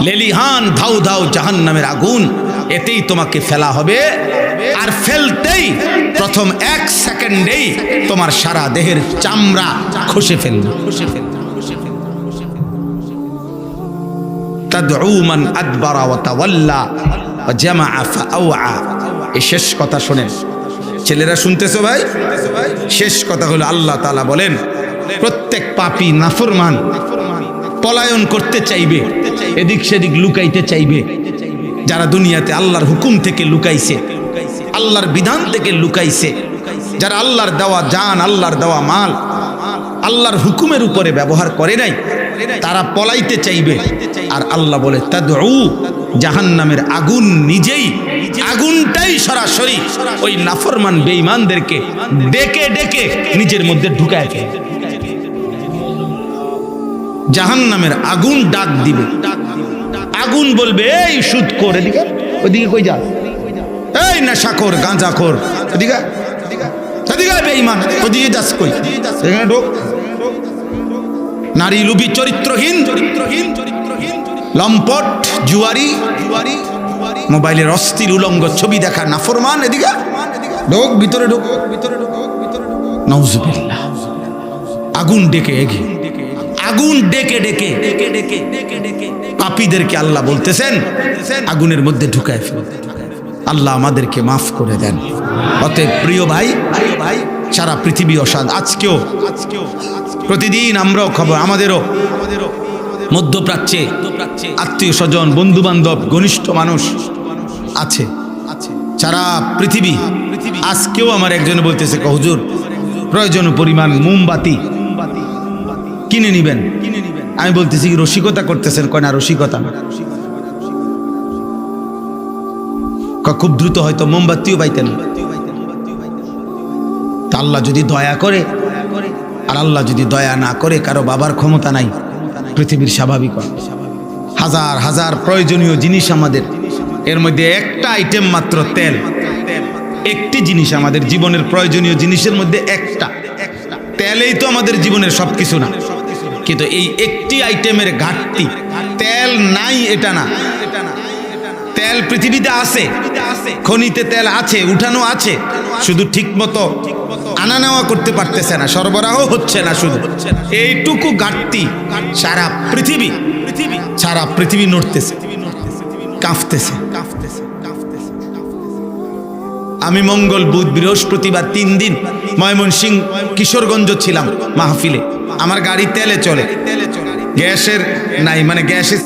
লেলিহান ধাউ ধাউ জাহান্নামের আগুন, এতেই তোমাকে ফেলা হবে। আর ফেলতেই প্রথম 1 সেকেন্ডেই তোমার সারা দেহের চামড়া খসে ফেলবে। তাদউ মান আদবারা ওয়া তাওয়াল্লা ওয়া জামাআ ফাআওয়া। এই শেষ কথা শুনেন ছেলেরা, শুনতেছো ভাই? শেষ কথা হলো আল্লাহ তাআলা বলেন প্রত্যেক পাপী নাফরমান পলায়ন করতে চাইবে, এদিক সেদিক লুকাইতে চাইবে। যারা দুনিয়াতে আল্লাহর হুকুম থেকে লুকাইছে, আল্লাহর বিধান থেকে লুকাইছে, যারা আল্লাহর দেওয়া জান, আল্লাহর দেওয়া মাল আল্লাহর হুকুমের উপরে ব্যবহার করে নাই, তারা পলাইতে চাইবে। আর আল্লাহ বলে তাদউ, জাহান্নামের আগুন নিজেই, আগুনটাই সরাসরি ওই নাফরমান বেঈমানদেরকে ডেকে ডেকে নিজের মধ্যে ঢুকায় ফেলে। জাহান্নামের আগুন ডাক দিবে, আগুন বলবে এই সুদখোর এদিকে, ওদিকে কই যা, এই নেশাখোর গাঁজাখোর এদিকে, এদিকে বেঈমান ওদিকে যাস কই, এখানে ঢোক। নারী লুবি চরিত্রহীন লম্পট জুয়ারি, মোবাইলের অস্থির উলঙ্গ ছবি দেখা নাফরমান এদিকে ঢোক, ভিতরে ঢোক, নাউজুবিল্লাহ। আগুন ডেকে এগে, আগুন ডেকে ডেকে পাপীদেরকে আল্লাহ বলতেছেন আগুনের মধ্যে ঢুকায় ফেল। আল্লাহ আমাদেরকে মাফ করে দেন। অতএব প্রিয় ভাই, সারা পৃথিবী অসাধ, আজকেও প্রতিদিন আমরাও খবর, আমাদেরও মধ্যপ্রাচ্যে আত্মীয় স্বজন, বন্ধু বান্ধব, ঘনিষ্ঠ মানুষ আছে সারা পৃথিবী। আজকেও আমার একজন বলতেছে হুজুর প্রয়োজন পরিমাণ মোমবাতি কিনে নিবেন। আমি বলতেছি রসিকতা করতেছেন? কয় না, রসিকতা না, খুব দ্রুত হয়তো মোমবাতিও পাইতেন। তা আল্লাহ যদি দয়া করে, আর আল্লাহ যদি দয়া না করে, কারো বাবার ক্ষমতা নাই, পৃথিবীর স্বাভাবিক হাজার হাজার প্রয়োজনীয় জিনিস আমাদের, এর মধ্যে একটা আইটেম মাত্র তেল। একটি জিনিস আমাদের জীবনের প্রয়োজনীয় জিনিসের মধ্যে একটা, তেলেই তো আমাদের জীবনের সবকিছু না। কিন্তু এই একটি আইটেমের ঘাটতি, তেল নাই এটা না, তেল পৃথিবীতে আছে, খনিতে তেল আছে, উঠানো আছে, শুধু ঠিক মতো আনা নেওয়া করতে পারতেছে না, সরবরাহ হচ্ছে না। শুধু এইটুকু ঘাটতি সারা পৃথিবী নড়তেছে, কাঁপতেছে। আমি মঙ্গল, বুধ, বৃহস্পতিবার 3 দিন ময়মনসিংহ কিশোরগঞ্জ ছিলাম মাহফিলে। আমার গাড়ি তেলে চলে, গ্যাসের নাই, মানে গ্যাসের